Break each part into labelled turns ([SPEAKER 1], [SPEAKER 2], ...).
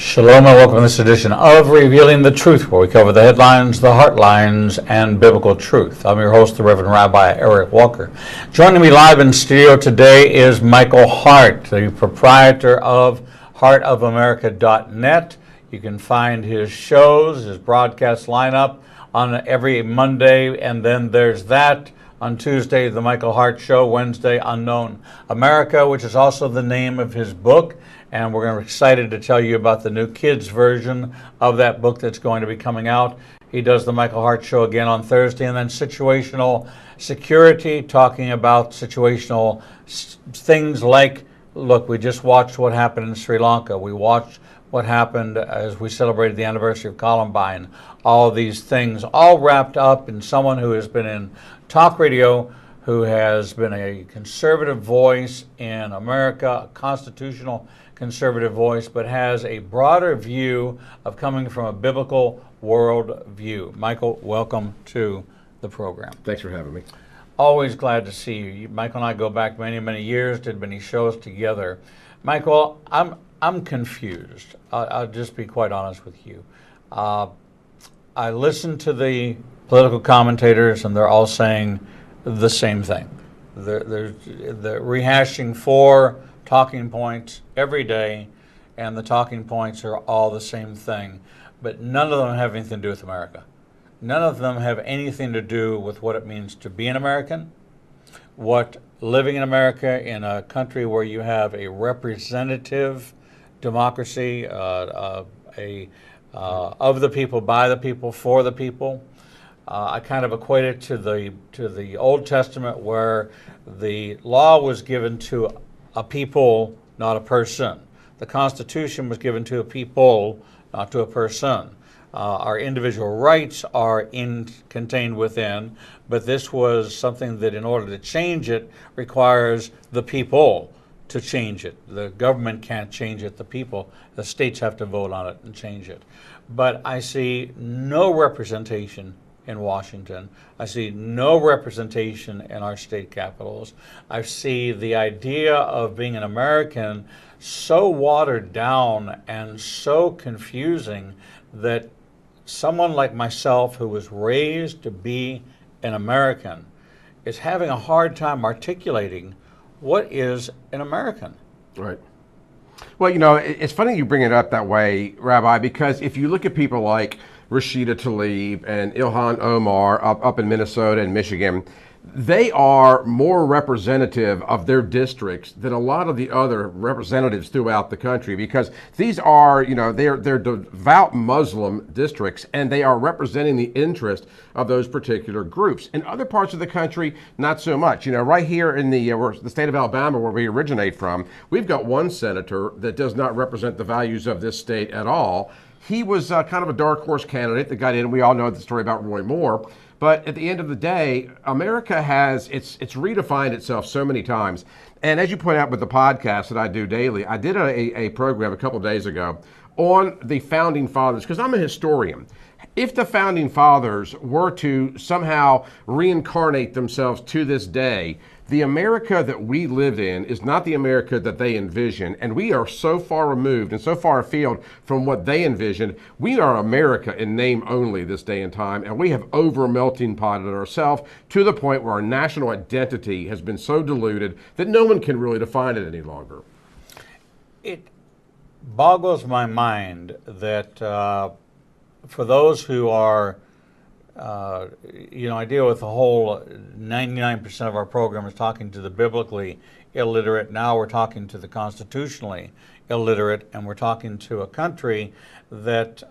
[SPEAKER 1] Shalom and welcome to this edition of Revealing the Truth, where we cover the headlines, the heart lines, and biblical truth. I'm your host, the Reverend Rabbi Eric Walker. Joining me live in studio today is Michael Hart, the proprietor of heartofamerica.net. You can find his shows, his broadcast lineup on every Monday, and then there's that on Tuesday, The Michael Hart Show, Wednesday, Unknown America, which is also the name of his book. And we're excited to tell you about the new kids version of that book that's going to be coming out. He does the Michael Hart Show again on Thursday, and then situational security, talking about situational things like, look, we just watched what happened in Sri Lanka. We watched what happened as we celebrated the anniversary of Columbine. All of these things, all wrapped up in someone who has been in talk radio, who has been a conservative voice in America, a constitutional conservative voice, but has a broader view of coming from a biblical world view. Michael, welcome to the program.
[SPEAKER 2] Thanks for having me.
[SPEAKER 1] Always glad to see you. Michael and I go back many, many years, did many shows together. Michael, I'm confused. I'll just be quite honest with you. I listen to the political commentators, and they're all saying the same thing. They're rehashing four talking points every day, and the talking points are all the same thing, but none of them have anything to do with America. None of them have anything to do with what it means to be an American, what living in America, in a country where you have a representative democracy, of the people, by the people, for the people. I kind of equate it to the Old Testament, where the law was given to a people, not a person. The Constitution was given to a people, not to a person. Our individual rights are contained within, but this was something that, in order to change it, requires the people to change it. The government can't change it. The states have to vote on it and change it. But I see no representation in Washington. I see no representation in our state capitals. I see the idea of being an American so watered down and so confusing that someone like myself, who was raised to be an American, is having a hard time articulating what is an American.
[SPEAKER 2] Right. Well, you know, it's funny you bring it up that way, Rabbi, because if you look at people like Rashida Tlaib and Ilhan Omar up in Minnesota and Michigan, they are more representative of their districts than a lot of the other representatives throughout the country, because these are, you know, they're devout Muslim districts, and they are representing the interest of those particular groups. In other parts of the country, not so much. You know, right here in the state of Alabama, where we originate from, we've got one senator that does not represent the values of this state at all. He was kind of a dark horse candidate that got in. We all know the story about Roy Moore. But at the end of the day, America has, it's redefined itself so many times. And as you point out with the podcast that I do daily, I did a program a couple of days ago on the Founding Fathers, because I'm a historian. If the Founding Fathers were to somehow reincarnate themselves to this day, the America that we live in is not the America that they envision, and we are so far removed and so far afield from what they envisioned. We are America in name only this day and time, and we have over-melting potted ourselves to the point where our national identity has been so diluted that no one can really define it any longer.
[SPEAKER 1] It boggles my mind that for those who are I deal with the whole 99% of our program is talking to the biblically illiterate. Now we're talking to the constitutionally illiterate, and we're talking to a country that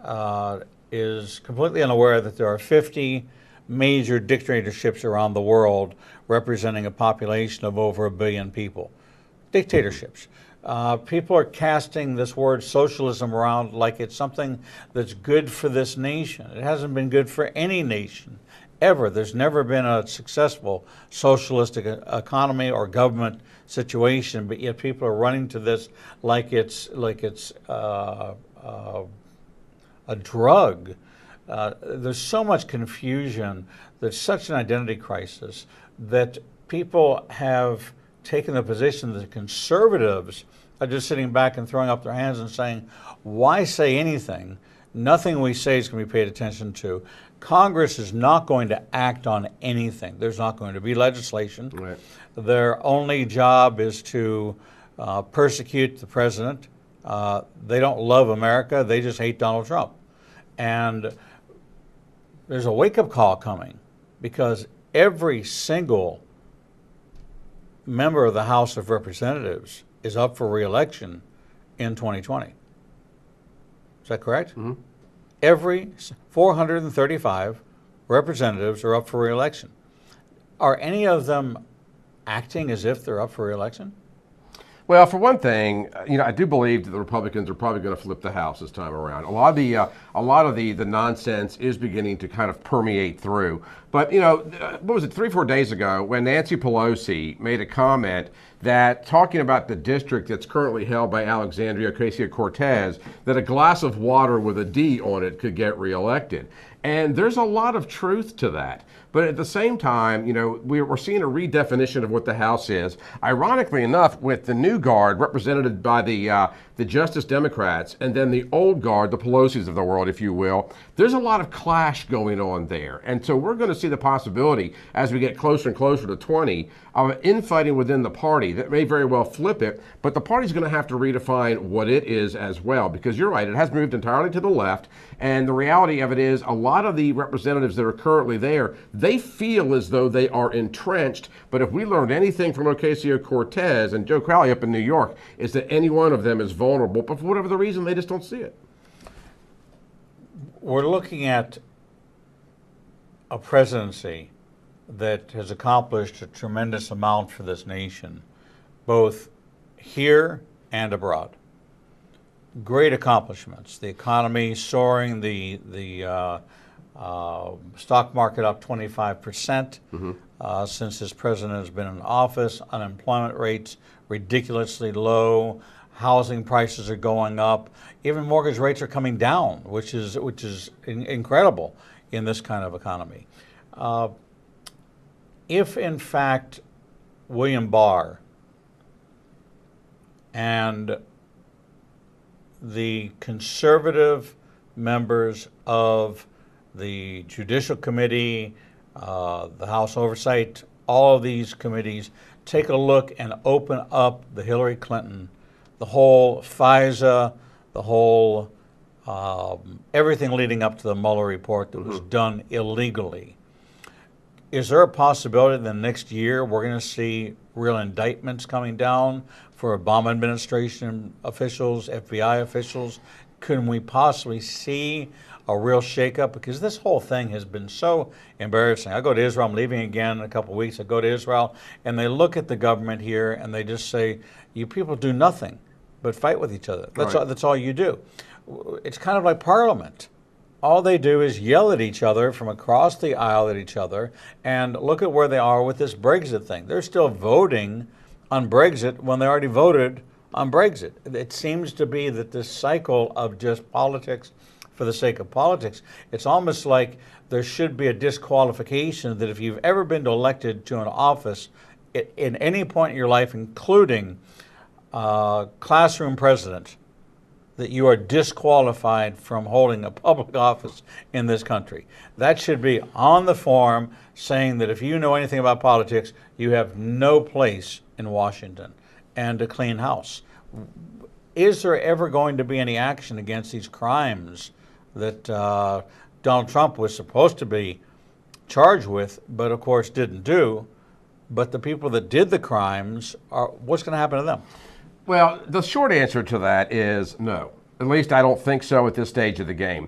[SPEAKER 1] is completely unaware that there are 50 major dictatorships around the world representing a population of over 1 billion people. Dictatorships. People are casting this word socialism around like it's something that's good for this nation. It hasn't been good for any nation, ever. There's never been a successful socialistic economy or government situation, but yet people are running to this like it's a drug. There's so much confusion. There's such an identity crisis that people have taken the position that the conservatives are just sitting back and throwing up their hands and saying, why say anything? Nothing we say is going to be paid attention to. Congress is not going to act on anything. There's not going to be legislation.
[SPEAKER 2] Right.
[SPEAKER 1] Their only job is to persecute the president. They don't love America. They just hate Donald Trump. And there's a wake-up call coming, because every single member of the House of Representatives is up for re-election in 2020. Is that correct?
[SPEAKER 2] Mm-hmm.
[SPEAKER 1] Every 435 representatives are up for re-election. Are any of them acting as if they're up for re-election?
[SPEAKER 2] Well, for one thing, I do believe that the Republicans are probably going to flip the House this time around. A lot of the nonsense is beginning to kind of permeate through. But what was it, 3-4 days ago, when Nancy Pelosi made a comment that, talking about the district that's currently held by Alexandria Ocasio-Cortez, that a glass of water with a D on it could get reelected. And there's a lot of truth to that. But at the same time, we're seeing a redefinition of what the House is. Ironically enough, with the new guard represented by the Justice Democrats, and then the old guard, the Pelosi's of the world, if you will, there's a lot of clash going on there. And so we're going to see the possibility, as we get closer and closer to 20, of infighting within the party that may very well flip it. But the party's going to have to redefine what it is as well, because you're right, it has moved entirely to the left. And the reality of it is, a lot of the representatives that are currently there, they feel as though they are entrenched. But if we learned anything from Ocasio-Cortez and Joe Crowley up in New York, is that any one of them is vulnerable, but for whatever the reason, they just don't see it.
[SPEAKER 1] We're looking at a presidency that has accomplished a tremendous amount for this nation, both here and abroad. Great accomplishments. The economy soaring, the stock market up 25% since this president has been in office. Unemployment rates ridiculously low. Housing prices are going up. Even mortgage rates are coming down, which is incredible in this kind of economy. If in fact William Barr and the conservative members of the Judicial Committee, the House Oversight, all of these committees take a look and open up the Hillary Clinton, the whole FISA, the whole everything leading up to the Mueller report that was done illegally. Is there a possibility that next year we're going to see real indictments coming down for Obama administration officials, FBI officials? Can we possibly see a real shakeup? Because this whole thing has been so embarrassing. I go to Israel. I'm leaving again in a couple of weeks. I go to Israel, and they look at the government here, and they just say, you people do nothing but fight with each other. That's all you do. It's kind of like Parliament. All they do is yell at each other from across the aisle at each other, and look at where they are with this Brexit thing. They're still voting on Brexit when they already voted on Brexit. It seems to be that this cycle of just politics for the sake of politics, it's almost like there should be a disqualification that if you've ever been elected to an office in any point in your life, including classroom president, that you are disqualified from holding a public office in this country. That should be on the form, saying that if you know anything about politics, you have no place in Washington, and a clean house. Is there ever going to be any action against these crimes that Donald Trump was supposed to be charged with, but of course didn't do? But the people that did the crimes, what's going to happen to them?
[SPEAKER 2] Well, the short answer to that is no. At least I don't think so at this stage of the game.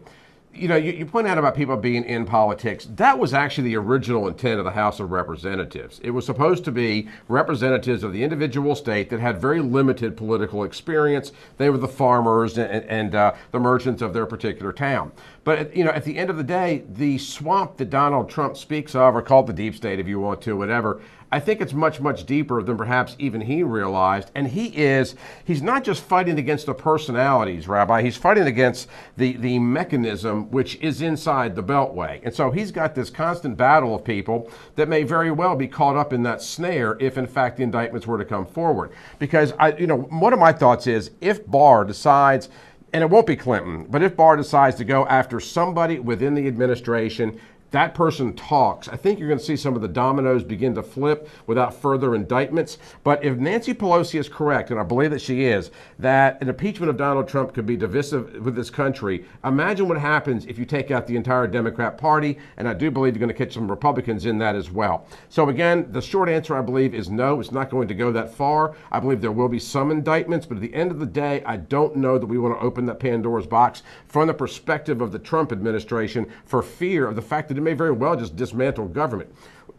[SPEAKER 2] You point out about people being in politics. That was actually the original intent of the House of Representatives. It was supposed to be representatives of the individual state that had very limited political experience. They were the farmers and the merchants of their particular town. But at the end of the day, the swamp that Donald Trump speaks of, or call it the deep state if you want to, whatever, I think it's much, much deeper than perhaps even he realized. And he's not just fighting against the personalities, Rabbi, he's fighting against the mechanism which is inside the Beltway. And so he's got this constant battle of people that may very well be caught up in that snare if in fact the indictments were to come forward. Because one of my thoughts is if Barr decides, and it won't be Clinton, but if Barr decides to go after somebody within the administration, that person talks, I think you're going to see some of the dominoes begin to flip without further indictments. But if Nancy Pelosi is correct, and I believe that she is, that an impeachment of Donald Trump could be divisive with this country, imagine what happens if you take out the entire Democrat Party, and I do believe you're going to catch some Republicans in that as well. So again, the short answer, I believe, is no, it's not going to go that far. I believe there will be some indictments, but at the end of the day, I don't know that we want to open that Pandora's box from the perspective of the Trump administration for fear of the fact that it may very well just dismantle government.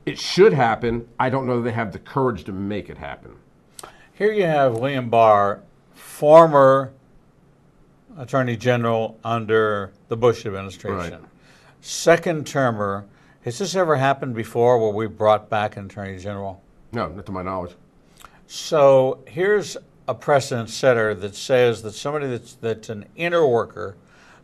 [SPEAKER 2] It should happen. I don't know that they have the courage to make it happen.
[SPEAKER 1] Here you have William Barr, former Attorney General under the Bush administration.
[SPEAKER 2] Right.
[SPEAKER 1] Second termer. Has this ever happened before where we brought back an Attorney General?
[SPEAKER 2] No, not to my knowledge.
[SPEAKER 1] So here's a precedent setter that says that somebody that's an inner worker,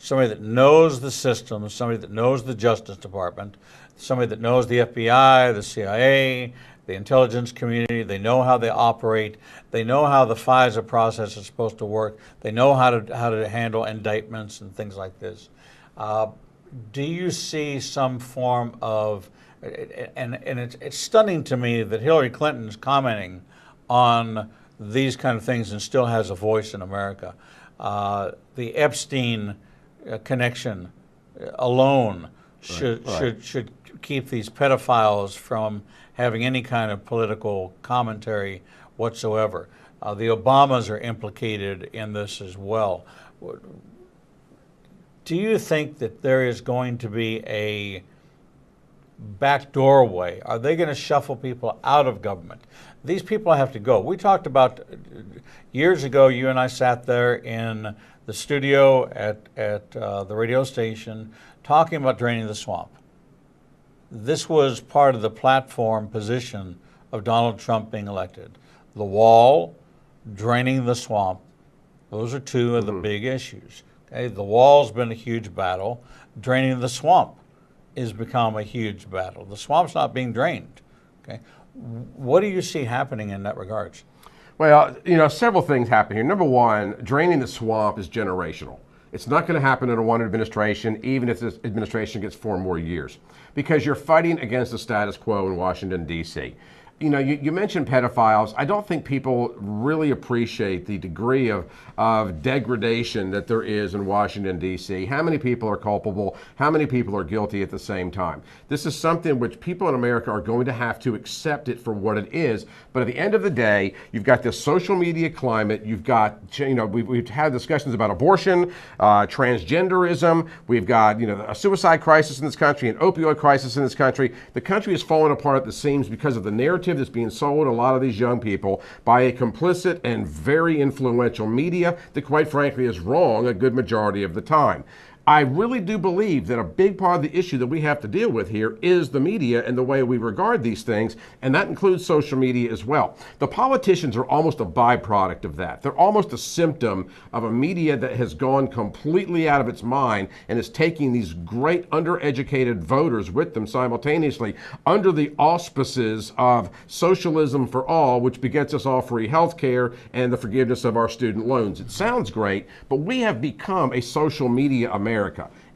[SPEAKER 1] somebody that knows the system, somebody that knows the Justice Department, somebody that knows the FBI, the CIA, the intelligence community, they know how they operate, they know how the FISA process is supposed to work, they know how to handle indictments and things like this. Do you see some form of, and it's stunning to me that Hillary Clinton is commenting on these kind of things and still has a voice in America. The Epstein connection alone should keep these pedophiles from having any kind of political commentary whatsoever. The Obamas are implicated in this as well. Do you think that there is going to be a back doorway? Are they going to shuffle people out of government? These people have to go. We talked about years ago, you and I sat there in the studio at the radio station talking about draining the swamp. This was part of the platform position of Donald Trump being elected. The wall, draining the swamp, those are two of the big issues. Okay? The wall's been a huge battle. Draining the swamp has become a huge battle. The swamp's not being drained. Okay? What do you see happening in that regards?
[SPEAKER 2] Well, several things happen here. Number one, draining the swamp is generational. It's not going to happen in one administration, even if this administration gets 4 more years, because you're fighting against the status quo in Washington, D.C. You mentioned pedophiles. I don't think people really appreciate the degree of degradation that there is in Washington, D.C. How many people are culpable? How many people are guilty at the same time? This is something which people in America are going to have to accept it for what it is. But at the end of the day, you've got this social media climate. You've got, we've had discussions about abortion, transgenderism. We've got, a suicide crisis in this country, an opioid crisis in this country. The country is falling apart at the seams because of the narrative that's being sold to a lot of these young people by a complicit and very influential media that, quite frankly, is wrong a good majority of the time. I really do believe that a big part of the issue that we have to deal with here is the media and the way we regard these things, and that includes social media as well. The politicians are almost a byproduct of that. They're almost a symptom of a media that has gone completely out of its mind and is taking these great undereducated voters with them simultaneously under the auspices of socialism for all, which begets us all free health care and the forgiveness of our student loans. It sounds great, but we have become a social media America.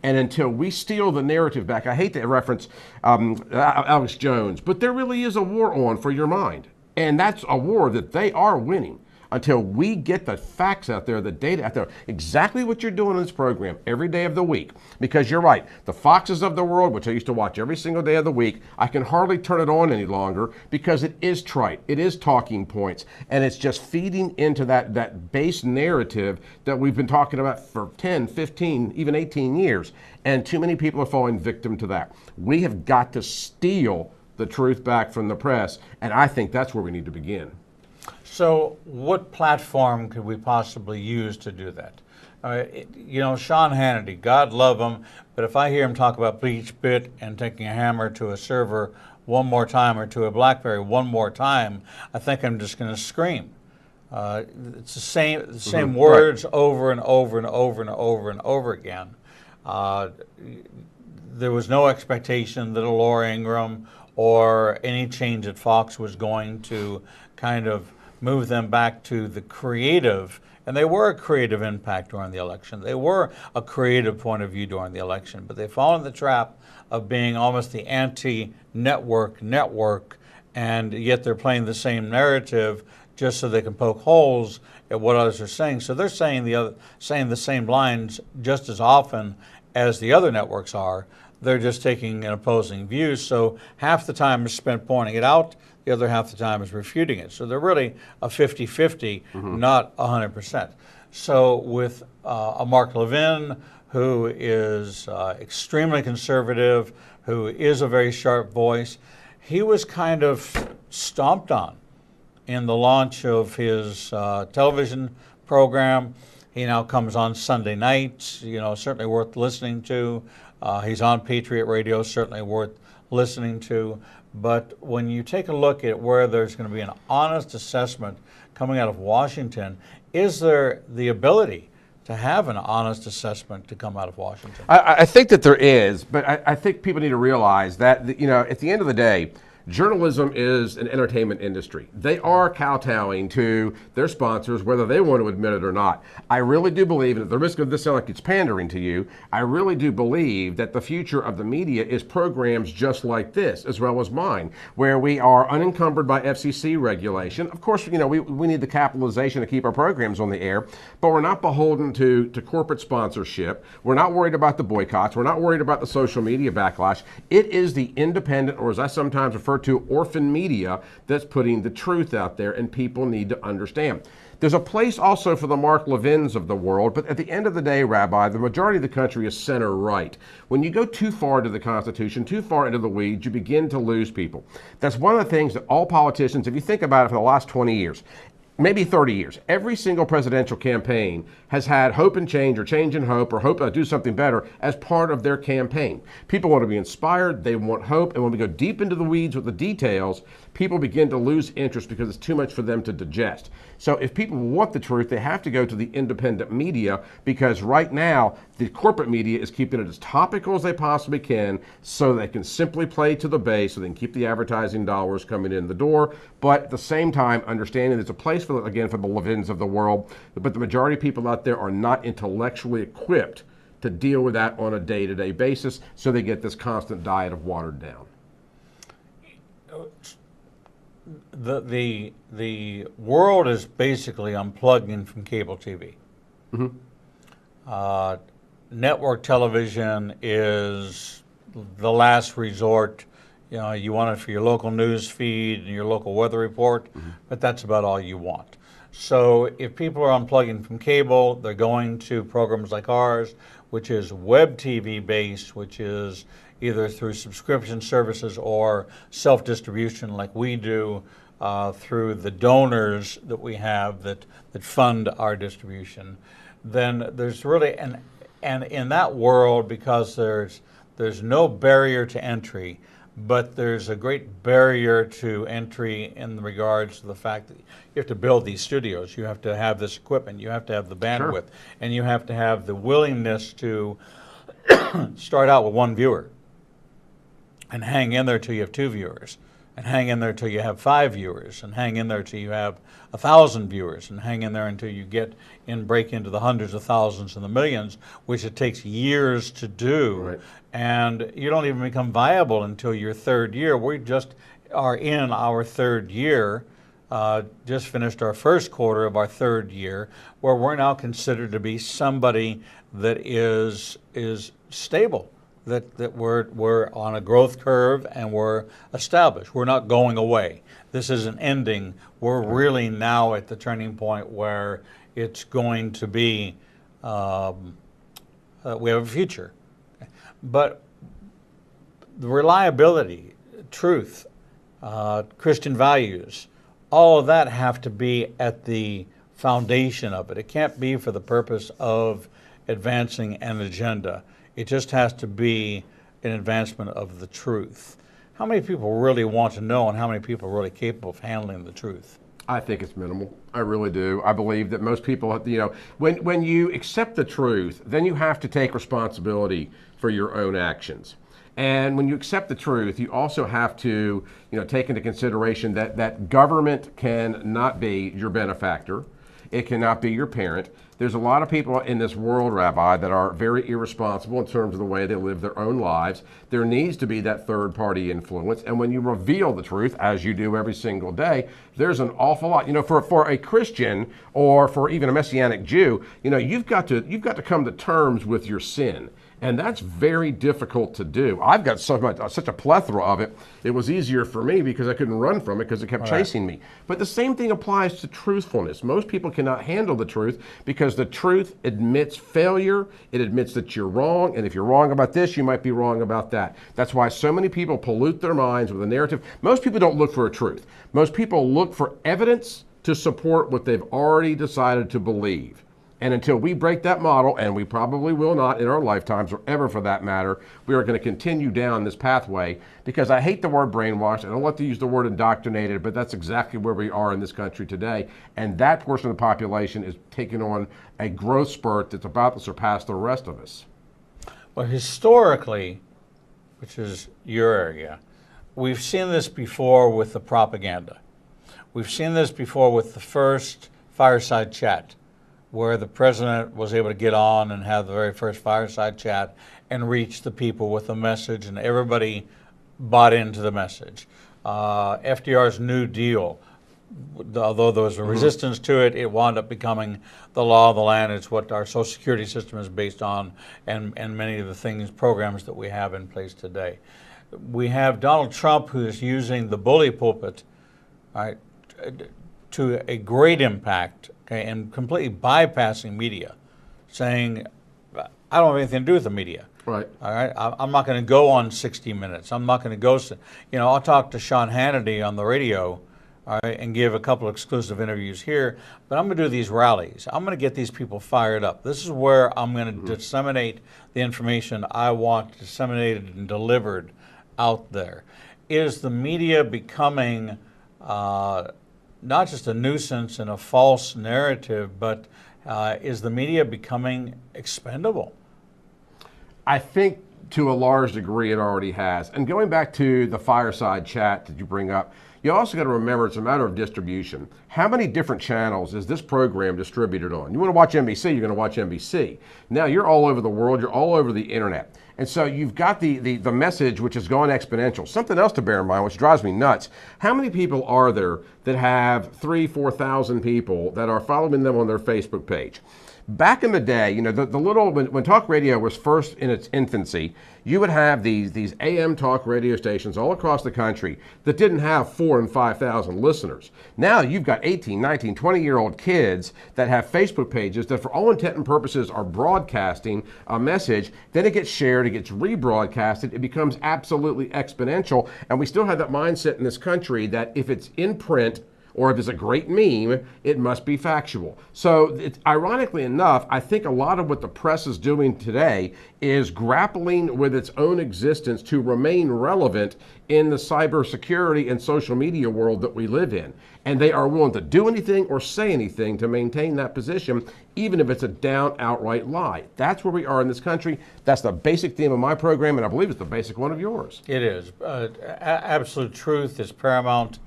[SPEAKER 2] And until we steal the narrative back, I hate to reference Alex Jones, but there really is a war on for your mind. And that's a war that they are winning. Until we get the facts out there, the data out there, exactly what you're doing in this program every day of the week. Because you're right, the Foxes of the world, which I used to watch every single day of the week, I can hardly turn it on any longer because it is trite, it is talking points, and it's just feeding into that base narrative that we've been talking about for 10, 15, even 18 years. And too many people are falling victim to that. We have got to steal the truth back from the press, and I think that's where we need to begin.
[SPEAKER 1] So what platform could we possibly use to do that? Sean Hannity, God love him, but if I hear him talk about bleach bit and taking a hammer to a server one more time or to a BlackBerry one more time, I think I'm just going to scream. It's the same words over and over and over and over and over again. There was no expectation that a Laura Ingraham or any change at Fox was going to kind of move them back to the creative, and they were a creative impact during the election. They were a creative point of view during the election, but they fall in the trap of being almost the anti-network network, and yet they're playing the same narrative just so they can poke holes at what others are saying. So they're saying the same lines just as often as the other networks are. They're just taking an opposing view. So half the time is spent pointing it out, the other half the time is refuting it. So they're really a 50-50, not 100%. So with a Mark Levin, who is extremely conservative, who is a very sharp voice, he was kind of stomped on in the launch of his television program. He now comes on Sunday nights, certainly worth listening to. He's on Patriot Radio, certainly worth listening to. But when you take a look at where there's going to be an honest assessment coming out of Washington, is there the ability to have an honest assessment to come out of Washington?
[SPEAKER 2] I think that there is, but I think people need to realize that, at the end of the day, journalism is an entertainment industry. They are kowtowing to their sponsors, whether they want to admit it or not. I really do believe, and at the risk of this sound like it's pandering to you, I really do believe that the future of the media is programs just like this, as well as mine, where we are unencumbered by FCC regulation. Of course, we need the capitalization to keep our programs on the air, but we're not beholden to corporate sponsorship. We're not worried about the boycotts. We're not worried about the social media backlash. It is the independent, or as I sometimes refer to, orphan media that's putting the truth out there, and people need to understand. There's a place also for the Mark Levins of the world, but at the end of the day, Rabbi, the majority of the country is center right. When you go too far into the Constitution, too far into the weeds, you begin to lose people. That's one of the things that all politicians, if you think about it for the last 20 years, maybe 30 years, every single presidential campaign has had hope and change, or change and hope, or hope to do something better as part of their campaign. People want to be inspired, they want hope, and when we go deep into the weeds with the details, people begin to lose interest because it's too much for them to digest. So if people want the truth, they have to go to the independent media, because right now the corporate media is keeping it as topical as they possibly can so they can simply play to the base, so they can keep the advertising dollars coming in the door, but at the same time understanding there's a place for the Levins of the world, but the majority of people out there are not intellectually equipped to deal with that on a day-to-day basis, so they get this constant diet of watered down.
[SPEAKER 1] The world is basically unplugging from cable TV. Network television is the last resort. You want it for your local news feed and your local weather report, but that's about all you want. So if people are unplugging from cable, they're going to programs like ours, which is web TV based, which is either through subscription services or self-distribution like we do, through the donors that we have that fund our distribution. Then there's really, and in that world, because there's no barrier to entry, but there's a great barrier to entry in regards to the fact that you have to build these studios, you have to have this equipment, you have to have the bandwidth, and you have to have the willingness to start out with one viewer and hang in there till you have 2 viewers, and hang in there till you have 5 viewers, and hang in there till you have 1,000 viewers, and hang in there until you break into the hundreds of thousands and the millions, which it takes years to do.
[SPEAKER 2] Right.
[SPEAKER 1] And you don't even become viable until your 3rd year. We just are in our 3rd year, just finished our 1st quarter of our 3rd year, where we're now considered to be somebody that is stable, that we're on a growth curve and we're established. We're not going away. This isn't ending. We're really now at the turning point where it's going to be, we have a future. But the reliability, truth, Christian values, all of that have to be at the foundation of it. It can't be for the purpose of advancing an agenda. It just has to be an advancement of the truth. how many people really want to know and how many people are really capable of handling the truth?
[SPEAKER 2] I think it's minimal. I really do. I believe that most people, when you accept the truth, then you have to take responsibility for your own actions. And when you accept the truth, you also have to, take into consideration that government cannot be your benefactor. It cannot be your parent. There's a lot of people in this world, Rabbi, that are very irresponsible in terms of the way they live their own lives. There needs to be that third-party influence. And when you reveal the truth, as you do every single day, there's an awful lot. For a Christian or for even a Messianic Jew, you've got to come to terms with your sin. And that's very difficult to do. I've got such a plethora of it. It was easier for me because I couldn't run from it because it kept chasing me. But the same thing applies to truthfulness. Most people cannot handle the truth because the truth admits failure. It admits that you're wrong. And if you're wrong about this, you might be wrong about that. That's why so many people pollute their minds with a narrative. Most people don't look for a truth. Most people look for evidence to support what they've already decided to believe. And until we break that model, and we probably will not in our lifetimes or ever for that matter, we are going to continue down this pathway because I hate the word brainwashed. I don't like to use the word indoctrinated, but that's exactly where we are in this country today. And that portion of the population is taking on a growth spurt that's about to surpass the rest of us.
[SPEAKER 1] Well, historically, which is your area, we've seen this before with the propaganda. We've seen this before with the first fireside chat, where the president was able to get on and have the very first fireside chat and reach the people with a message, and everybody bought into the message. FDR's New Deal, although there was a resistance to it, it wound up becoming the law of the land. It's what our Social Security system is based on, and many of the programs that we have in place today. We have Donald Trump, who is using the bully pulpit, right, to a great impact, okay, and completely bypassing media, saying, I don't have anything to do with the media.
[SPEAKER 2] Right.
[SPEAKER 1] All right. I'm not going to go on 60 Minutes. I'm not going to go, I'll talk to Sean Hannity on the radio, all right, and give a couple of exclusive interviews here, but I'm going to do these rallies. I'm going to get these people fired up. This is where I'm going to disseminate the information I want disseminated and delivered out there. Is the media becoming not just a nuisance and a false narrative, but is the media becoming expendable?
[SPEAKER 2] I think to a large degree it already has. And going back to the fireside chat that you bring up, you also got to remember it's a matter of distribution. How many different channels is this program distributed on? You want to watch NBC, you're going to watch NBC. Now you're all over the world, you're all over the internet. And so you've got the message which has gone exponential. Something else to bear in mind, which drives me nuts. How many people are there that have 3,000, 4,000 people that are following them on their Facebook page? Back in the day, when talk radio was first in its infancy, you would have these AM talk radio stations all across the country that didn't have 4,000 and 5,000 listeners. Now you've got 18, 19, 20-year-old kids that have Facebook pages that for all intent and purposes are broadcasting a message. Then it gets shared, it gets rebroadcasted, it becomes absolutely exponential. And we still have that mindset in this country that if it's in print, or if it's a great meme, it must be factual. So ironically enough, I think a lot of what the press is doing today is grappling with its own existence to remain relevant in the cybersecurity and social media world that we live in. And they are willing to do anything or say anything to maintain that position, even if it's a down outright lie. That's where we are in this country. That's the basic theme of my program, and I believe it's the basic one of yours.
[SPEAKER 1] It is. Absolute truth is paramount.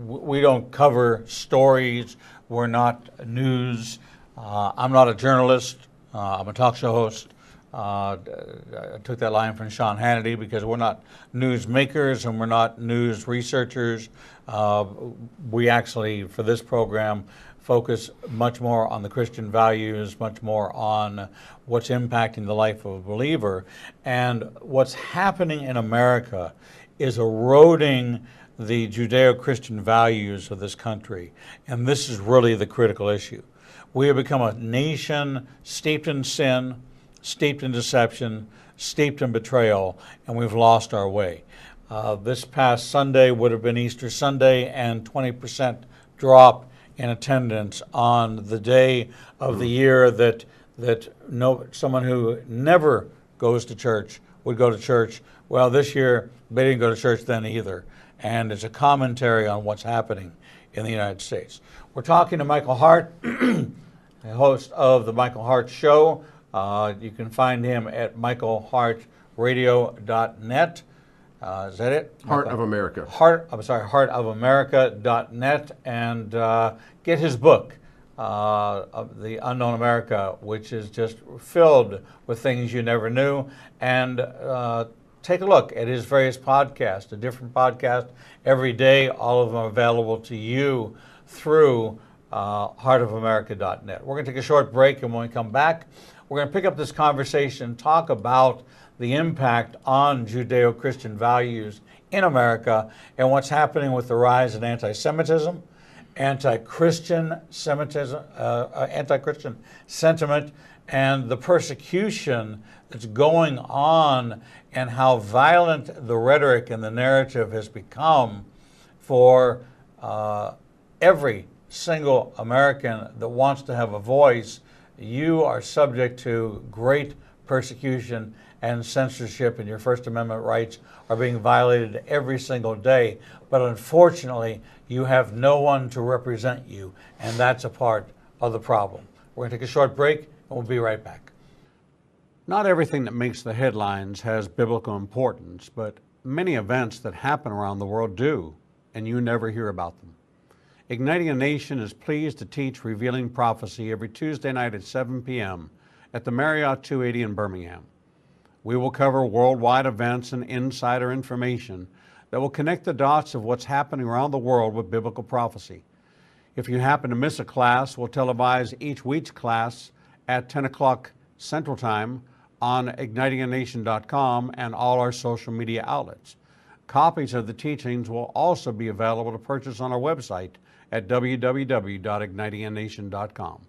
[SPEAKER 1] We don't cover stories. We're not news. I'm not a journalist. I'm a talk show host. I took that line from Sean Hannity because we're not news makers and we're not news researchers. We actually, for this program, focus much more on the Christian values, much more on what's impacting the life of a believer. And what's happening in America is eroding the Judeo-Christian values of this country. And this is really the critical issue. We have become a nation steeped in sin, steeped in deception, steeped in betrayal, and we've lost our way. This past Sunday would have been Easter Sunday, and 20% drop in attendance on the day of the year that someone who never goes to church would go to church. Well, this year they didn't go to church then either. And it's a commentary on what's happening in the United States. We're talking to Michael Hart, host of the Michael Hart Show. You can find him at michaelhartradio.net. Is that it?
[SPEAKER 2] Hart of America.
[SPEAKER 1] Heartofamerica.net, and get his book, of The Unknown America, which is just filled with things you never knew. And take a look at his various podcasts, a different podcast every day. All of them are available to you through heartofamerica.net. We're going to take a short break, and when we come back, we're going to pick up this conversation, talk about the impact on Judeo-Christian values in America and what's happening with the rise in anti-Semitism, anti-Christian sentiment, and the persecution that's going on, and how violent the rhetoric and the narrative has become for every single American that wants to have a voice. You are subject to great persecution and censorship, and your First Amendment rights are being violated every single day. But unfortunately, you have no one to represent you, and that's a part of the problem. We're going to take a short break, and we'll be right back. Not everything that makes the headlines has biblical importance, but many events that happen around the world do, and you never hear about them. Igniting a Nation is pleased to teach Revealing Prophecy every Tuesday night at 7 p.m. at the Marriott 280 in Birmingham. We will cover worldwide events and insider information that will connect the dots of what's happening around the world with biblical prophecy. If you happen to miss a class, we'll televise each week's class at 10 o'clock Central Time on ignitinganation.com and all our social media outlets. Copies of the teachings will also be available to purchase on our website at www.ignitinganation.com.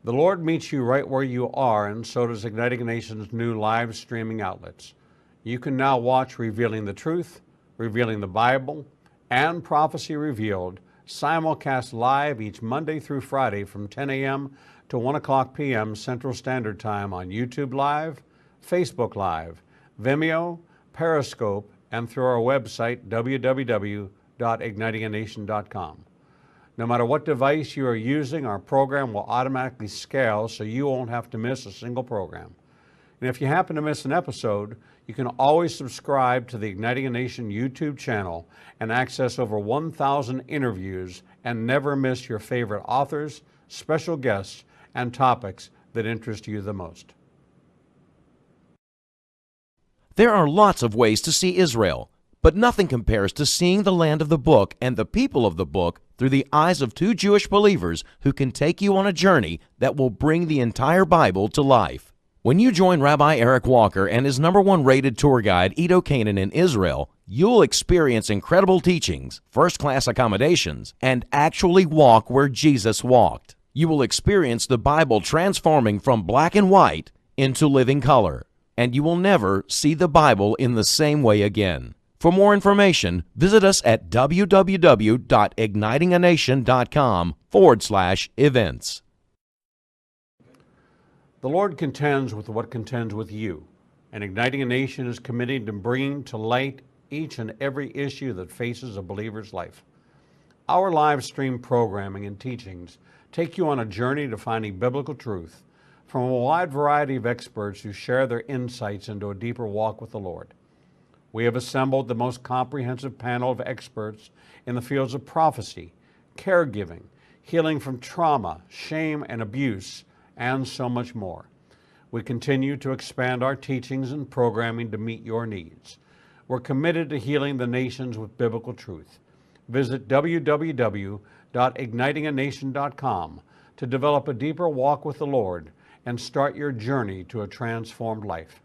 [SPEAKER 1] The Lord meets you right where you are, and so does Igniting a Nation's new live streaming outlets. You can now watch Revealing the Truth, Revealing the Bible, and Prophecy Revealed simulcast live each Monday through Friday from 10 a.m. to 1 o'clock p.m. Central Standard Time on YouTube Live, Facebook Live, Vimeo, Periscope, and through our website, www.ignitinganation.com. No matter what device you are using, our program will automatically scale so you won't have to miss a single program. And if you happen to miss an episode, you can always subscribe to the Igniting a Nation YouTube channel and access over 1,000 interviews and never miss your favorite authors, special guests, and topics that interest you the most.
[SPEAKER 3] There are lots of ways to see Israel, but nothing compares to seeing the land of the book and the people of the book through the eyes of two Jewish believers who can take you on a journey that will bring the entire Bible to life. When you join Rabbi Eric Walker and his #1 rated tour guide, Edo Canaan, in Israel, you'll experience incredible teachings, first-class accommodations, and actually walk where Jesus walked. You will experience the Bible transforming from black and white into living color, and you will never see the Bible in the same way again. For more information, visit us at www.ignitinganation.com/events.
[SPEAKER 1] The Lord contends with what contends with you, and Igniting a Nation is committed to bringing to light each and every issue that faces a believer's life. Our live stream programming and teachings take you on a journey to finding biblical truth from a wide variety of experts who share their insights into a deeper walk with the Lord. We have assembled the most comprehensive panel of experts in the fields of prophecy, caregiving, healing from trauma, shame, and abuse, and so much more. We continue to expand our teachings and programming to meet your needs. We're committed to healing the nations with biblical truth. Visit www.ignitinganation.com to develop a deeper walk with the Lord and start your journey to a transformed life.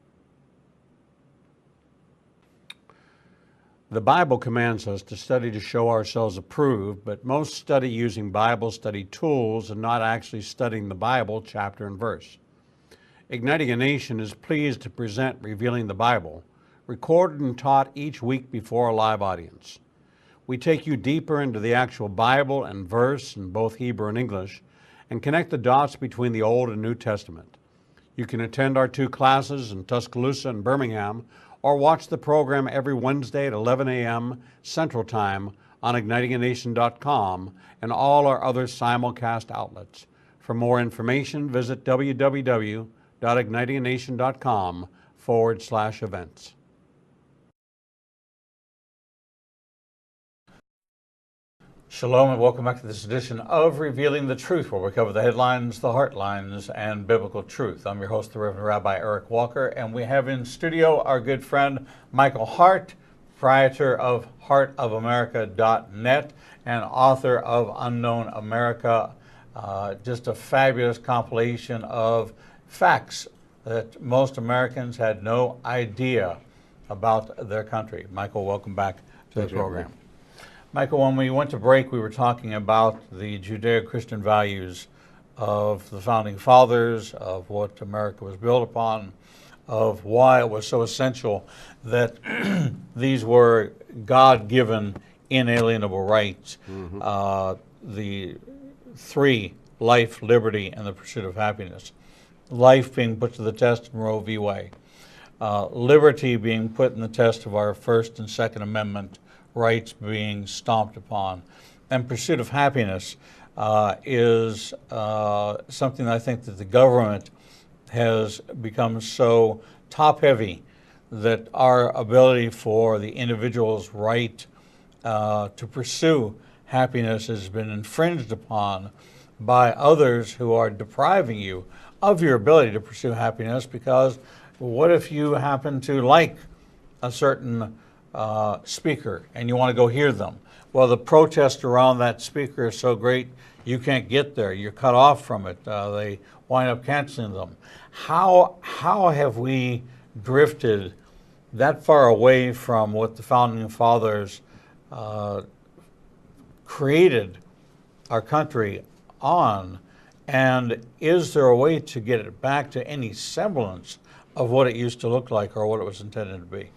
[SPEAKER 1] The Bible commands us to study to show ourselves approved, but most study using Bible study tools and not actually studying the Bible chapter and verse. Igniting a Nation is pleased to present Revealing the Bible, recorded and taught each week before a live audience.
[SPEAKER 4] We take you deeper into the actual Bible and verse in both Hebrew and English and connect the dots between the Old and New Testament. You can attend our 2 classes in Tuscaloosa and Birmingham, or watch the program every Wednesday at 11 a.m. Central Time on ignitinganation.com and all our other simulcast outlets. For more information, visit www.ignitinganation.com/events.
[SPEAKER 1] Shalom and welcome back to this edition of Revealing the Truth, where we cover the headlines, the heart lines, and biblical truth. I'm your host, the Reverend Rabbi Eric Walker, and we have in studio our good friend Michael Hart, proprietor of heartofamerica.net and author of Unknown America, just a fabulous compilation of facts that most Americans had no idea about their country. Michael, welcome back to the program. Michael, when we went to break, we were talking about the Judeo-Christian values of the Founding Fathers, of what America was built upon, of why it was so essential that these were God-given, inalienable rights. The 3, life, liberty, and the pursuit of happiness. Life being put to the test in Roe v. Wade. Liberty being put in the test of our First and Second Amendment rights being stomped upon. And pursuit of happiness is something that I think that the government has become so top-heavy that our ability for the individual's right to pursue happiness has been infringed upon by others who are depriving you of your ability to pursue happiness, because what if you happen to like a certain speaker and you want to go hear them? Well, the protest around that speaker is so great you can't get there. You're cut off from it. They wind up canceling them. How have we drifted that far away from what the Founding Fathers created our country on? And is there a way to get it back to any semblance of what it used to look like or what it was intended to be?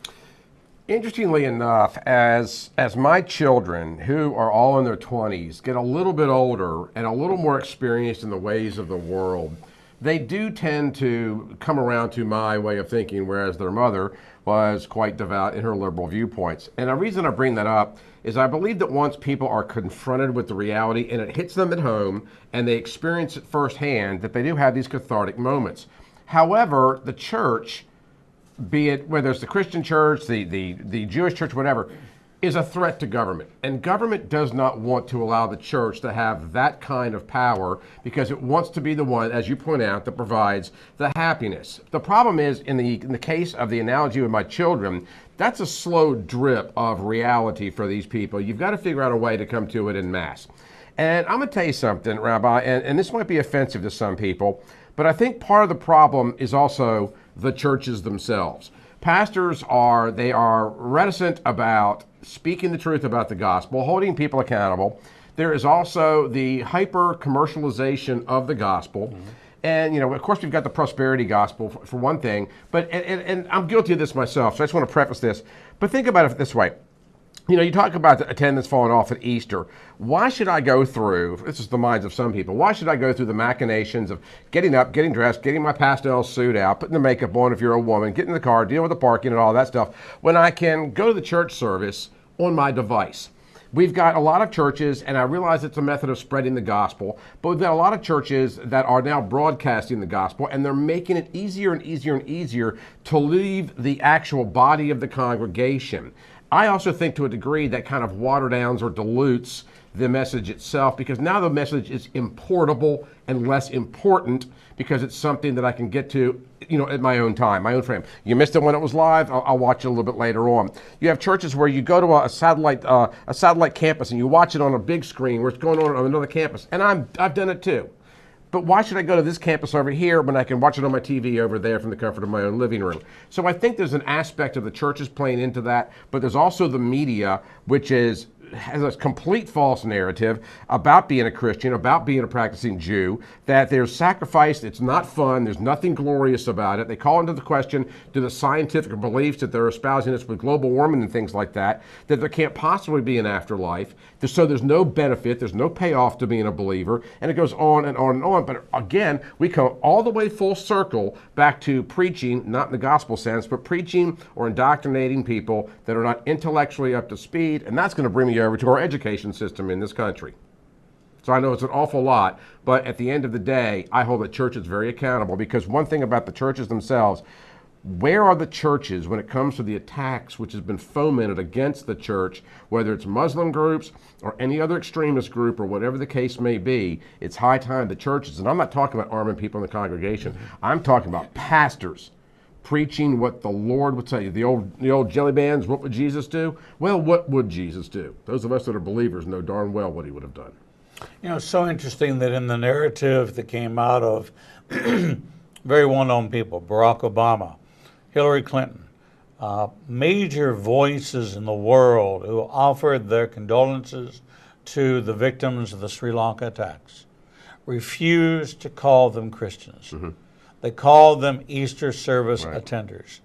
[SPEAKER 2] Interestingly enough, as my children, who are all in their 20s, get a little bit older and a little more experienced in the ways of the world, they do tend to come around to my way of thinking, whereas their mother was quite devout in her liberal viewpoints. And the reason I bring that up is I believe that once people are confronted with the reality and it hits them at home and they experience it firsthand, that they do have these cathartic moments. However, the church, be it whether it's the Christian church, the Jewish church, whatever, is a threat to government. And government does not want to allow the church to have that kind of power, because it wants to be the one, as you point out, that provides the happiness. The problem is, in the case of the analogy with my children, that's a slow drip of reality for these people. You've got to figure out a way to come to it en masse. And I'm going to tell you something, Rabbi, and this might be offensive to some people, but I think part of the problem is also the churches themselves. Pastors are reticent about speaking the truth about the gospel, holding people accountable. There is also the hyper commercialization of the gospel. And, of course, we've got the prosperity gospel for one thing, but and I'm guilty of this myself, so I just want to preface this. But think about it this way. You talk about the attendance falling off at Easter. Why should I go through, this is the minds of some people, why should I go through the machinations of getting up, getting dressed, getting my pastel suit out, putting the makeup on if you're a woman, getting in the car, deal with the parking and all that stuff, when I can go to the church service on my device? We've got a lot of churches, and I realize it's a method of spreading the gospel, but we've got a lot of churches that are now broadcasting the gospel, and they're making it easier and easier and easier to leave the actual body of the congregation. I also think to a degree that kind of water downs or dilutes the message itself, because now the message is importable and less important because it's something that I can get to, at my own time, my own frame. You missed it when it was live, I'll watch it a little bit later on. You have churches where you go to a satellite campus and you watch it on a big screen where it's going on another campus, and I've done it too. But why should I go to this campus over here when I can watch it on my TV over there from the comfort of my own living room? So I think there's an aspect of the churches playing into that, but there's also the media, which is has a complete false narrative about being a Christian, about being a practicing Jew, that there's sacrifice, it's not fun, there's nothing glorious about it. They call into the question, do the scientific beliefs that they're espousing us with global warming and things like that there can't possibly be an afterlife. So there's no benefit, there's no payoff to being a believer, and it goes on and on and on. But again, we come all the way full circle back to preaching, not in the gospel sense, but preaching or indoctrinating people that are not intellectually up to speed, and that's going to bring me over to our education system in this country. So I know it's an awful lot, but at the end of the day, I hold the churches very accountable, because one thing about the churches themselves, where are the churches when it comes to the attacks which has been fomented against the church, whether it's Muslim groups or any other extremist group or whatever the case may be? It's high time the churches, and I'm not talking about arming people in the congregation, I'm talking about pastors preaching what the Lord would say. The old jelly bands, what would Jesus do? Well, what would Jesus do? Those of us that are believers know darn well what he would have done.
[SPEAKER 1] You know, it's so interesting that in the narrative that came out of very well-known people, Barack Obama, Hillary Clinton, major voices in the world who offered their condolences to the victims of the Sri Lanka attacks, refused to call them Christians. Mm-hmm. They called them Easter service attenders.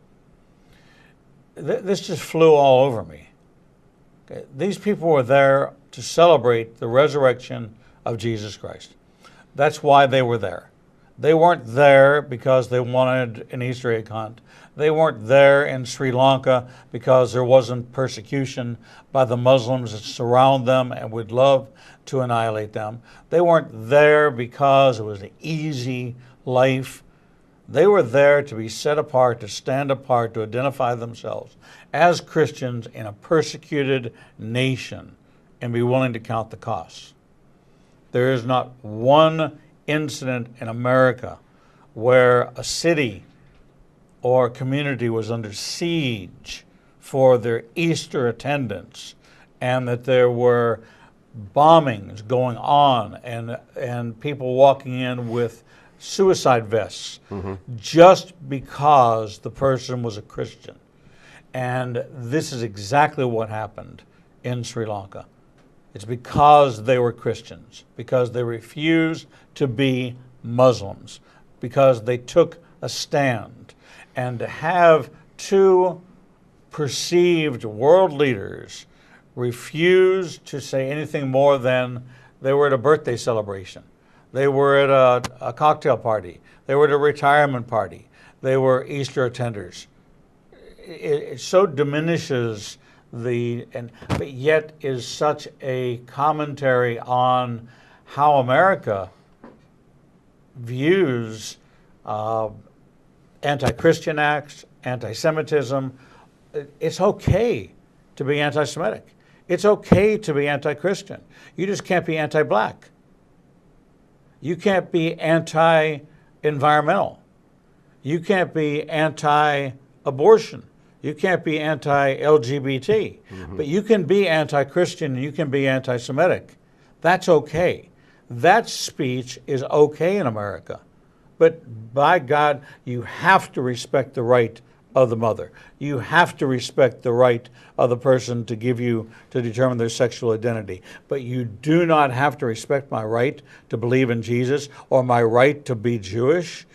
[SPEAKER 1] This just flew all over me. Okay. These people were there to celebrate the resurrection of Jesus Christ. That's why they were there. They weren't there because they wanted an Easter egg hunt. They weren't there in Sri Lanka because there wasn't persecution by the Muslims that surround them and would love to annihilate them. They weren't there because it was an easy life. They were there to be set apart, to stand apart, to identify themselves as Christians in a persecuted nation and be willing to count the costs. There is not one incident in America where a city or a community was under siege for their Easter attendance and that there were bombings going on and people walking in with suicide vests just because the person was a Christian. And this is exactly what happened in Sri Lanka. It's because they were Christians, because they refused to be Muslims, because they took a stand. And to have two perceived world leaders refuse to say anything more than they were at a birthday celebration. They were at a cocktail party. They were at a retirement party. They were Easter attenders. It so diminishes but yet is such a commentary on how America views anti-Christian acts, anti-Semitism. It's okay to be anti-Semitic. It's okay to be anti-Christian. You just can't be anti-black. You can't be anti-environmental. You can't be anti-abortion. You can't be anti-LGBT. But you can be anti-Christian and you can be anti-Semitic. That's okay. That speech is okay in America. But by God, you have to respect the right of the mother. You have to respect the right of the person to determine their sexual identity. But you do not have to respect my right to believe in Jesus or my right to be Jewish.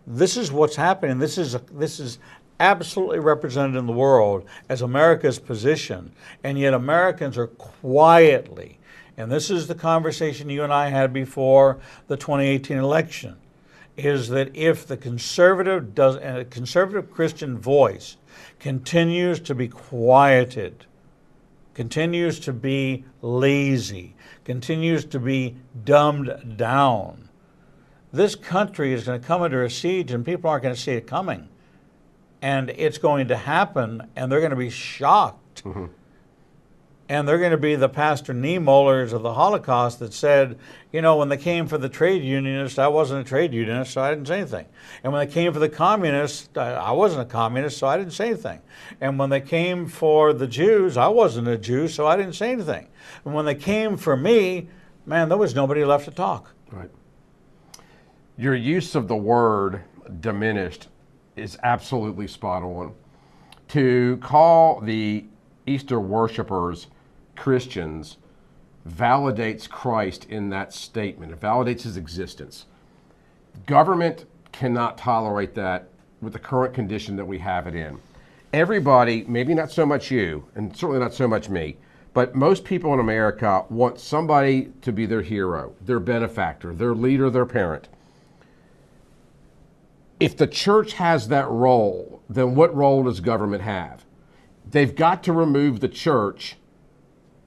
[SPEAKER 1] This is what's happening. This is absolutely represented in the world as America's position, and yet Americans are quietly, and this is the conversation you and I had before the 2018 election, is that if the conservative Christian voice continues to be quieted, continues to be lazy, continues to be dumbed down, this country is going to come under a siege and people aren't going to see it coming. And it's going to happen, and they're going to be shocked. And they're going to be the Pastor Niemöllers of the Holocaust that said, you know, when they came for the trade unionists, I wasn't a trade unionist, so I didn't say anything. And when they came for the communists, I wasn't a communist, so I didn't say anything. And when they came for the Jews, I wasn't a Jew, so I didn't say anything. And when they came for me, man, there was nobody left to talk.
[SPEAKER 2] Right. Your use of the word diminished is absolutely spot on. To call the Easter worshipers, Christians, validates Christ in that statement. It validates his existence. Government cannot tolerate that with the current condition that we have it in. Everybody, maybe not so much you, and certainly not so much me, but most people in America want somebody to be their hero, their benefactor, their leader, their parent. If the church has that role, then what role does government have? They've got to remove the church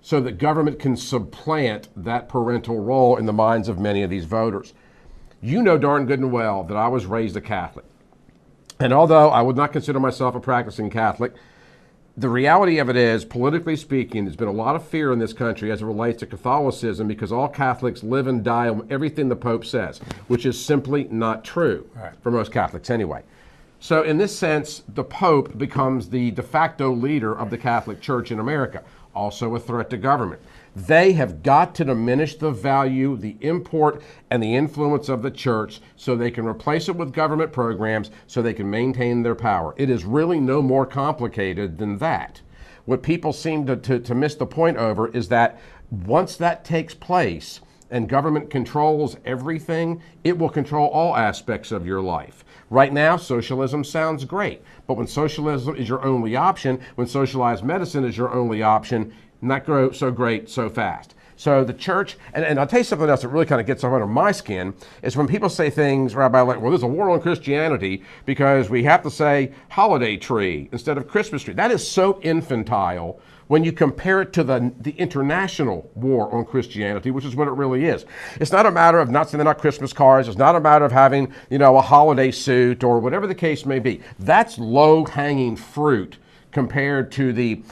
[SPEAKER 2] so that government can supplant that parental role in the minds of many of these voters. You know darn good and well that I was raised a Catholic. And although I would not consider myself a practicing Catholic, the reality of it is, politically speaking, there's been a lot of fear in this country as it relates to Catholicism because all Catholics live and die on everything the Pope says, which is simply not true for most Catholics anyway. So in this sense, the Pope becomes the de facto leader of the Catholic Church in America, also a threat to government. They have got to diminish the value, the import, and the influence of the church so they can replace it with government programs so they can maintain their power. It is really no more complicated than that. What people seem to miss the point over is that once that takes place and government controls everything, it will control all aspects of your life. Right now, socialism sounds great, but when socialism is your only option, when socialized medicine is your only option, not grow so great so fast. So the church, and I'll tell you something else that really kind of gets under my skin, is when people say things, Rabbi, like, well, there's a war on Christianity because we have to say holiday tree instead of Christmas tree. That is so infantile when you compare it to the international war on Christianity, which is what it really is. It's not a matter of not sending out Christmas cards. It's not a matter of having, a holiday suit or whatever the case may be. That's low-hanging fruit compared to the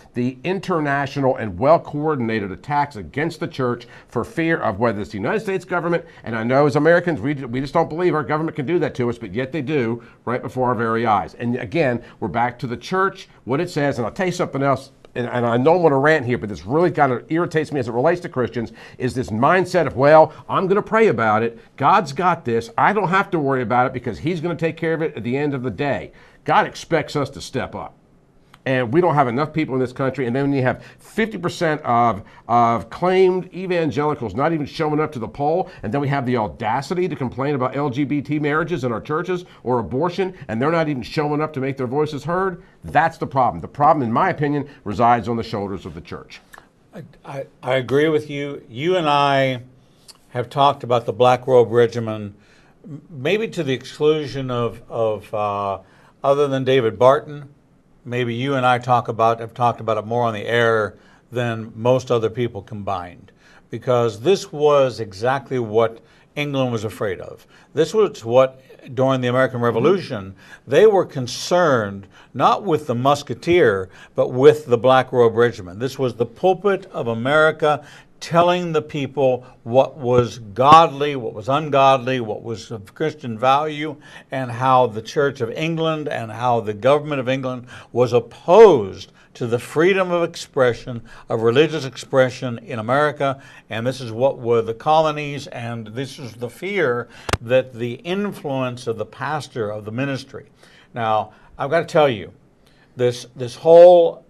[SPEAKER 2] international and well-coordinated attacks against the church for fear of whether it's the United States government, and I know as Americans, we just don't believe our government can do that to us, but yet they do right before our very eyes. And again, we're back to the church, what it says, and I'll tell you something else, and I don't want to rant here, but this really kind of irritates me as it relates to Christians, is this mindset of, well, I'm going to pray about it. God's got this. I don't have to worry about it because he's going to take care of it at the end of the day. God expects us to step up. And we don't have enough people in this country. And then when you have 50% of claimed evangelicals not even showing up to the poll, and then we have the audacity to complain about LGBT marriages in our churches or abortion, and they're not even showing up to make their voices heard, that's the problem. The problem, in my opinion, resides on the shoulders of the church.
[SPEAKER 1] I agree with you. You and I have talked about the Black Robe Regimen, maybe to the exclusion of other than David Barton. Maybe you and I have talked about it more on the air than most other people combined, because this was exactly what England was afraid of. This was what, during the American Revolution, they were concerned not with the musketeer, but with the Black Robe Regiment. This was the pulpit of America telling the people what was godly, what was ungodly, what was of Christian value, and how the Church of England and how the government of England was opposed to the freedom of expression, of religious expression in America. And this is what were the colonies, and this is the fear that the influence of the pastor of the ministry. Now, I've got to tell you, this whole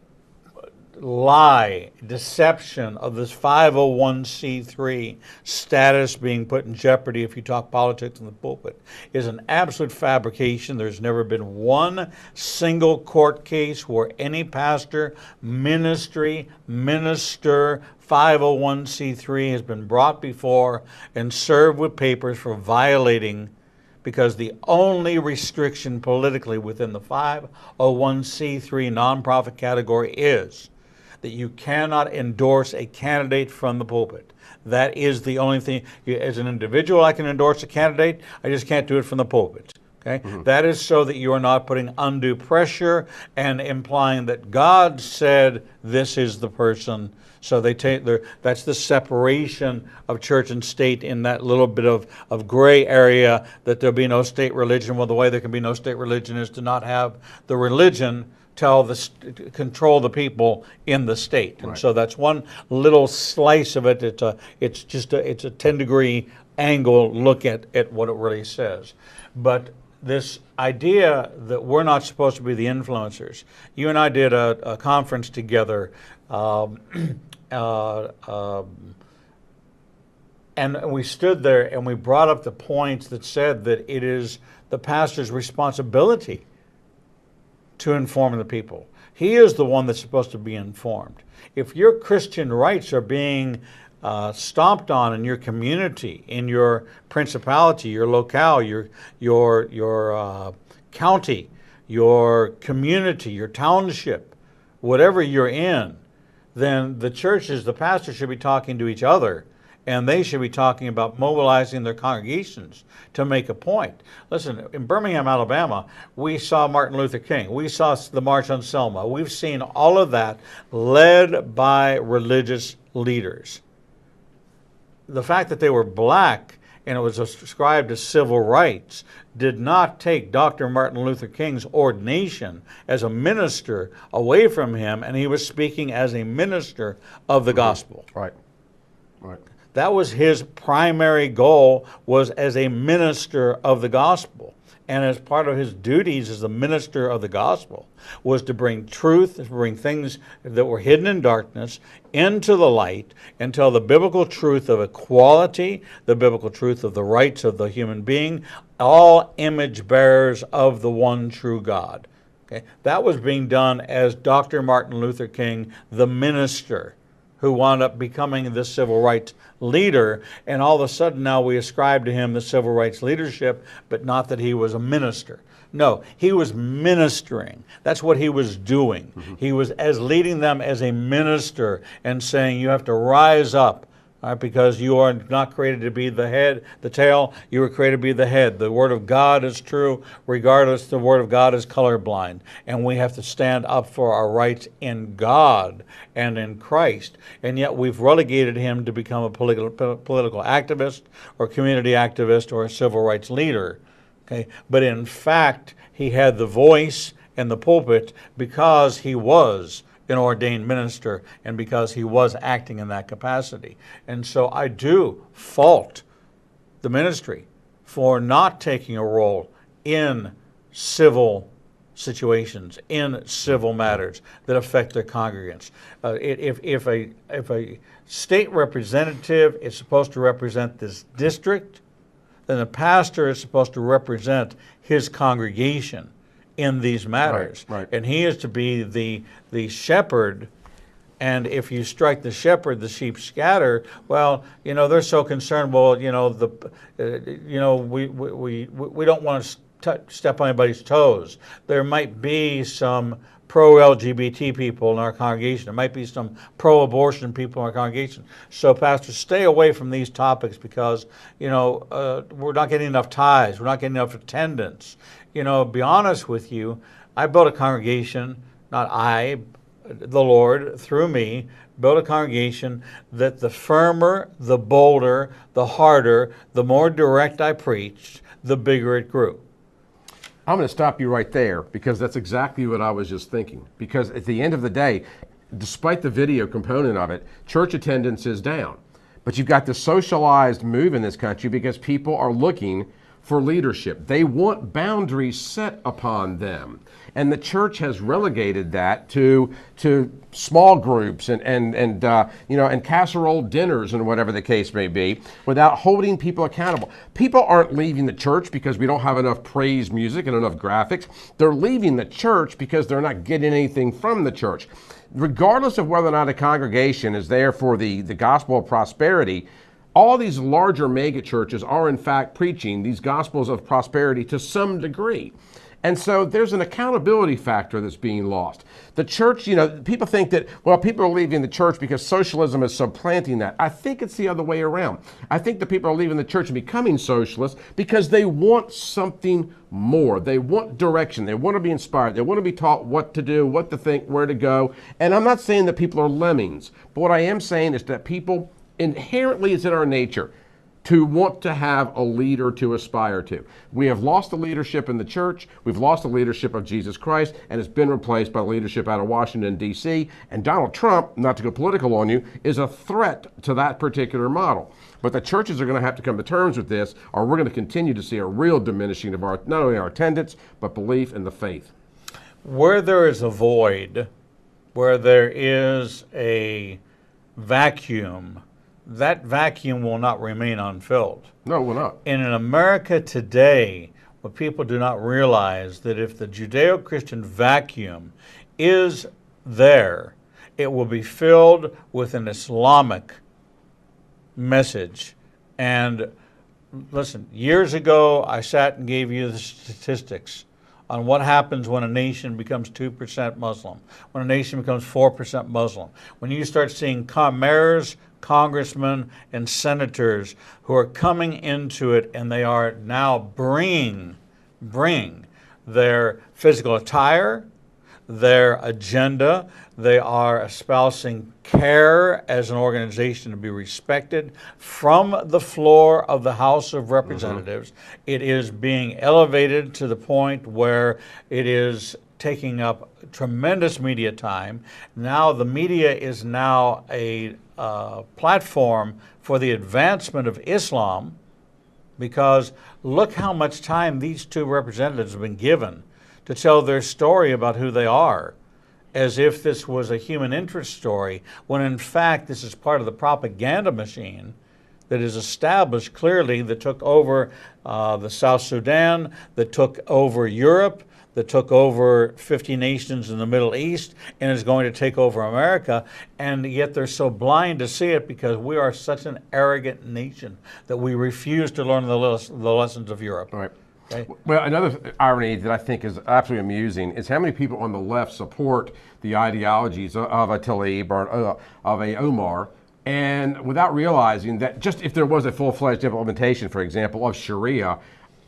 [SPEAKER 1] lie, deception of this 501c3 status being put in jeopardy if you talk politics in the pulpit is an absolute fabrication. There's never been one single court case where any pastor, minister, 501c3 has been brought before and served with papers for violating, because the only restriction politically within the 501c3 nonprofit category is that you cannot endorse a candidate from the pulpit. That is the only thing. As an individual, I can endorse a candidate. I just can't do it from the pulpit. Okay? Mm-hmm. That is so that you are not putting undue pressure and implying that God said this is the person. So they take that's the separation of church and state in that little bit of gray area, that there'll be no state religion. Well, the way there can be no state religion is to not have the religion control the people in the state. And so that's one little slice of it. It's a 10-degree angle look at what it really says. But this idea that we're not supposed to be the influencers. You and I did a conference together, and we stood there and we brought up the points that said that it is the pastor's responsibility to inform the people. He is the one that's supposed to be informed. If your Christian rights are being stomped on in your community, in your principality, your locale, your county, your community, your township, whatever you're in, then the churches, the pastors should be talking to each other, and they should be talking about mobilizing their congregations to make a point. Listen, in Birmingham, Alabama, we saw Martin Luther King. We saw the March on Selma. We've seen all of that led by religious leaders. The fact that they were black and it was ascribed to civil rights did not take Dr. Martin Luther King's ordination as a minister away from him, and he was speaking as a minister of the gospel.
[SPEAKER 2] Right. Right.
[SPEAKER 1] That was his primary goal, was as a minister of the gospel. And as part of his duties as a minister of the gospel was to bring truth, to bring things that were hidden in darkness into the light, and tell the biblical truth of equality, the biblical truth of the rights of the human being, all image bearers of the one true God. Okay? That was being done as Dr. Martin Luther King, the minister, who wound up becoming the civil rights leader, and all of a sudden now we ascribe to him the civil rights leadership, but not that he was a minister. No, he was ministering. That's what he was doing. He was as leading them as a minister and saying, you have to rise up, all right, because you are not created to be the head, the tail. You were created to be the head. The Word of God is true. Regardless, the Word of God is colorblind. And we have to stand up for our rights in God and in Christ. And yet we've relegated him to become a political activist or community activist or a civil rights leader. Okay? But in fact, he had the voice and the pulpit because he was an ordained minister and because he was acting in that capacity. And so I do fault the ministry for not taking a role in civil situations, in civil matters that affect their congregants. If a state representative is supposed to represent this district, then the pastor is supposed to represent his congregation in these matters.
[SPEAKER 2] Right.
[SPEAKER 1] And he is to be the shepherd, and if you strike the shepherd, the sheep scatter. Well, they're so concerned, well, we don't want to step on anybody's toes. There might be some pro-LGBT people in our congregation. There might be some pro-abortion people in our congregation. So, pastors, stay away from these topics because, we're not getting enough tithes. We're not getting enough attendance. Be honest with you, I built a congregation, not I, the Lord, through me, built a congregation that the firmer, the bolder, the harder, the more direct I preached, the bigger it grew.
[SPEAKER 2] I'm going to stop you right there because that's exactly what I was just thinking. Because at the end of the day, despite the video component of it, church attendance is down. But you've got this socialized move in this country because people are looking for leadership. They want boundaries set upon them. And the church has relegated that to small groups and casserole dinners and whatever the case may be, without holding people accountable. People aren't leaving the church because we don't have enough praise music and enough graphics. They're leaving the church because they're not getting anything from the church. Regardless of whether or not a congregation is there for the gospel of prosperity, all these larger mega churches are in fact preaching these gospels of prosperity to some degree. And so there's an accountability factor that's being lost. The church, people think that, well, people are leaving the church because socialism is supplanting that. I think it's the other way around. I think the people are leaving the church and becoming socialists because they want something more. They want direction. They want to be inspired. They want to be taught what to do, what to think, where to go. And I'm not saying that people are lemmings, but what I am saying is that people, inherently it's in our nature to want to have a leader to aspire to. We have lost the leadership in the church, we've lost the leadership of Jesus Christ, and it's been replaced by leadership out of Washington, D.C., and Donald Trump, not to go political on you, is a threat to that particular model. But the churches are going to have to come to terms with this, or we're going to continue to see a real diminishing of our, not only our attendance, but belief in the faith.
[SPEAKER 1] Where there is a void, where there is a vacuum, that vacuum will not remain unfilled.
[SPEAKER 2] No, we're not.
[SPEAKER 1] And in America today, what people do not realize that if the Judeo-Christian vacuum is there, it will be filled with an Islamic message. And listen, years ago, I sat and gave you the statistics on what happens when a nation becomes 2% Muslim, when a nation becomes 4% Muslim. When you start seeing mayors, congressmen, and senators who are coming into it, and they are now bring their physical attire, their agenda. They are espousing care as an organization to be respected from the floor of the House of Representatives. It is being elevated to the point where it is taking up tremendous media time. Now the media is now a platform for the advancement of Islam, because look how much time these two representatives have been given to tell their story about who they are, as if this was a human interest story, when in fact this is part of the propaganda machine that is established clearly, that took over the South Sudan, that took over Europe, that took over 50 nations in the Middle East, and is going to take over America. And yet they're so blind to see it because we are such an arrogant nation that we refuse to learn the lessons of Europe.
[SPEAKER 2] All right.
[SPEAKER 1] Okay.
[SPEAKER 2] Well, another irony that I think is absolutely amusing is how many people on the left support the ideologies of a Tlaib or of a Omar, and without realizing that just if there was a full-fledged implementation, for example, of Sharia,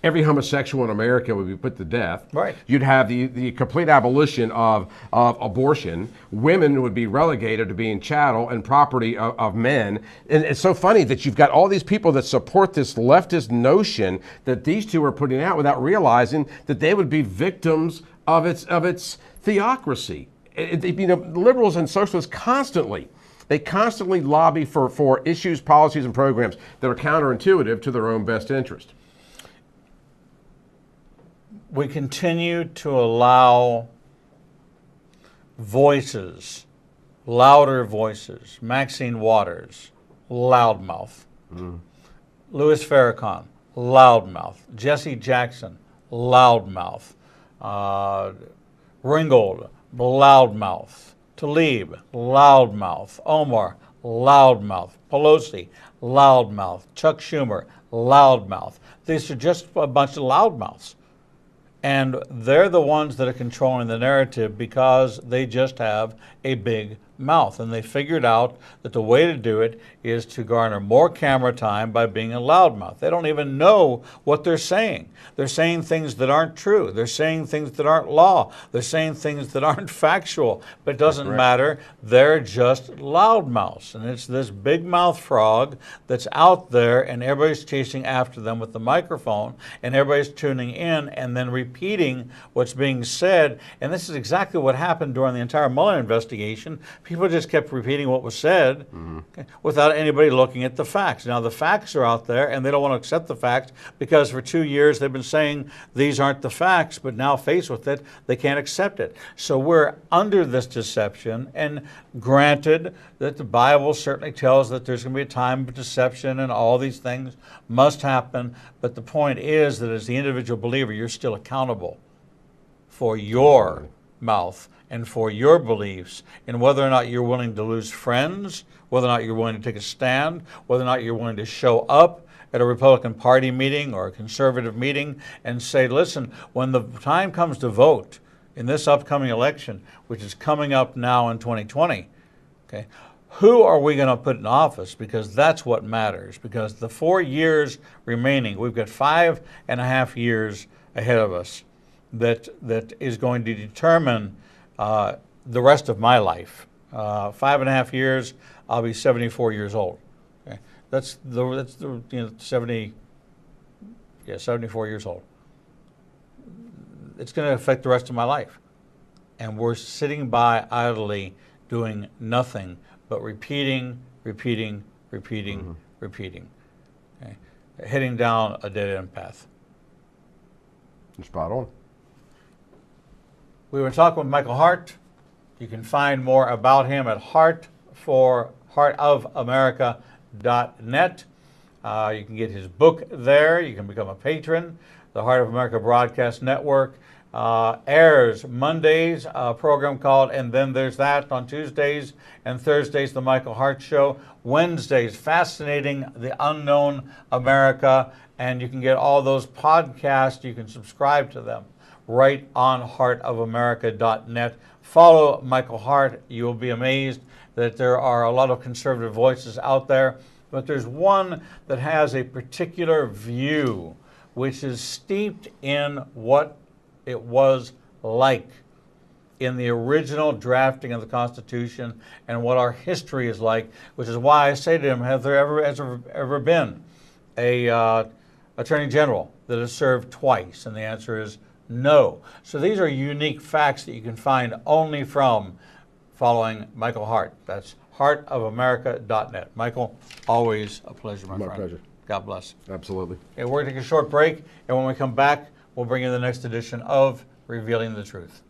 [SPEAKER 2] every homosexual in America would be put to death.
[SPEAKER 1] Right.
[SPEAKER 2] You'd have the complete abolition of abortion. Women would be relegated to being chattel and property of men. And it's so funny that you've got all these people that support this leftist notion that these two are putting out without realizing that they would be victims of its theocracy. Liberals and socialists constantly lobby for issues, policies, and programs that are counterintuitive to their own best interest.
[SPEAKER 1] We continue to allow voices, louder voices, Maxine Waters, loudmouth, Louis Farrakhan, loudmouth, Jesse Jackson, loudmouth, Ringgold, loudmouth, Tlaib, loudmouth, Omar, loudmouth, Pelosi, loudmouth, Chuck Schumer, loudmouth. These are just a bunch of loudmouths. And they're the ones that are controlling the narrative because they just have a big mouth. And they figured out that the way to do it is to garner more camera time by being a loudmouth. They don't even know what they're saying. They're saying things that aren't true. They're saying things that aren't law. They're saying things that aren't factual. But it doesn't matter. They're just loudmouths. And it's this big mouth frog that's out there, and everybody's chasing after them with the microphone, and everybody's tuning in and then repeating what's being said. And this is exactly what happened during the entire Mueller investigation. People just kept repeating what was said without anybody looking at the facts. Now the facts are out there, and they don't want to accept the facts because for 2 years they've been saying these aren't the facts, but now faced with it, they can't accept it. So we're under this deception, and granted that the Bible certainly tells that there's going to be a time of deception and all these things must happen, but the point is that as the individual believer, you're still accountable for your mouth and for your beliefs, and whether or not you're willing to lose friends, whether or not you're willing to take a stand, whether or not you're willing to show up at a Republican Party meeting or a conservative meeting and say, listen, when the time comes to vote in this upcoming election, which is coming up now in 2020, okay, who are we going to put in office? Because that's what matters. Because the 4 years remaining, we've got 5.5 years ahead of us that is going to determine the rest of my life. 5.5 years, I'll be 74 years old. Okay? That's the 74 years old. It's going to affect the rest of my life. And we're sitting by idly doing nothing but repeating, repeating, repeating. Okay? Heading down a dead-end path.
[SPEAKER 2] You're spot on.
[SPEAKER 1] We were talking with Michael Hart. You can find more about him at heartofamerica.net. You can get his book there. You can become a patron. The Heart of America Broadcast Network airs Mondays, a program called And Then There's That on Tuesdays, and Thursdays, The Michael Hart Show. Wednesdays, Fascinating the Unknown America, and you can get all those podcasts. You can subscribe to them right on heartofamerica.net. Follow Michael Hart. You'll be amazed that there are a lot of conservative voices out there, but there's one that has a particular view which is steeped in what it was like in the original drafting of the Constitution and what our history is like, which is why I say to him, has there ever been a Attorney General that has served twice? And the answer is no. So these are unique facts that you can find only from following Michael Hart. That's heartofamerica.net. Michael, always a pleasure, my friend.
[SPEAKER 2] My pleasure.
[SPEAKER 1] God bless.
[SPEAKER 2] Absolutely.
[SPEAKER 1] Okay, we're going to take a short break, and when we come back, we'll bring you the next edition of Revealing the Truth.